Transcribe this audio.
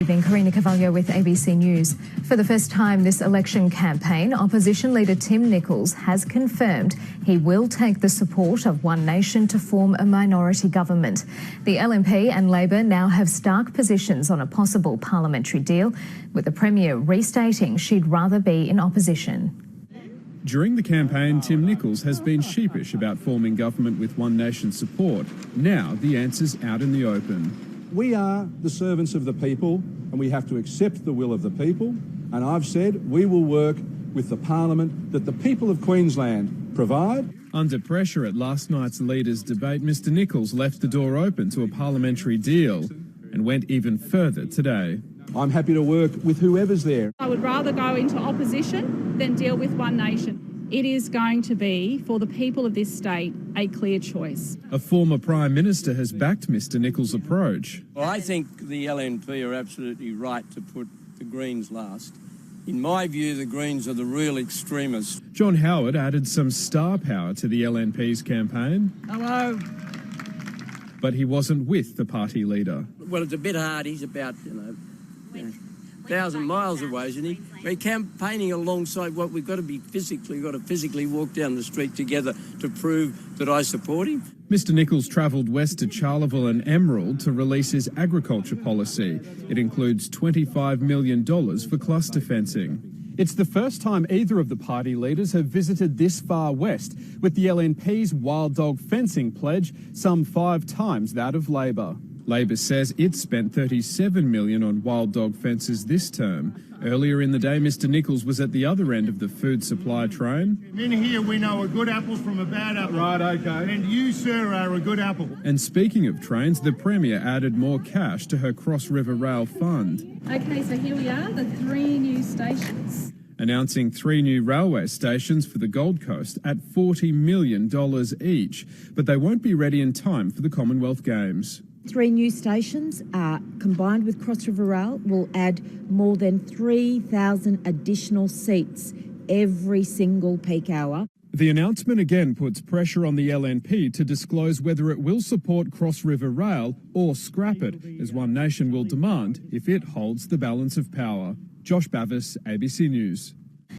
Evening, Karina Carvalho with ABC News. For the first time this election campaign, opposition leader Tim Nicholls has confirmed he will take the support of One Nation to form a minority government. The LNP and Labor now have stark positions on a possible parliamentary deal, with the Premier restating she'd rather be in opposition. During the campaign, Tim Nicholls has been sheepish about forming government with One Nation support. Now the answer's out in the open. We are the servants of the people and we have to accept the will of the people, and I've said we will work with the parliament that the people of Queensland provide. Under pressure at last night's leaders' debate, Mr Nicholls left the door open to a parliamentary deal and went even further today. I'm happy to work with whoever's there. I would rather go into opposition than deal with One Nation. It is going to be, for the people of this state, a clear choice. A former Prime Minister has backed Mr Nicholls' approach. Well, I think the LNP are absolutely right to put the Greens last. In my view, the Greens are the real extremists. John Howard added some star power to the LNP's campaign. Hello. But he wasn't with the party leader. Well, it's a bit hard. He's about, 1,000 miles away, isn't he? We're campaigning alongside what we've got to physically walk down the street together to prove that I support him. Mr Nicholls travelled west to Charleville and Emerald to release his agriculture policy. It includes $25 million for cluster fencing. It's the first time either of the party leaders have visited this far west, with the LNP's wild dog fencing pledge some 5 times that of Labor. Labor says it spent $37 million on wild dog fences this term. Earlier in the day, Mr Nicholls was at the other end of the food supply train. In here we know a good apple from a bad apple. Right, okay. And you, sir, are a good apple. And speaking of trains, the Premier added more cash to her Cross River Rail fund. Okay, so here we are, the 3 new stations. Announcing 3 new railway stations for the Gold Coast at $40 million each. But they won't be ready in time for the Commonwealth Games. 3 new stations, combined with Cross River Rail, will add more than 3,000 additional seats every single peak hour. The announcement again puts pressure on the LNP to disclose whether it will support Cross River Rail or scrap it, as One Nation will demand if it holds the balance of power. Josh Bavis, ABC News.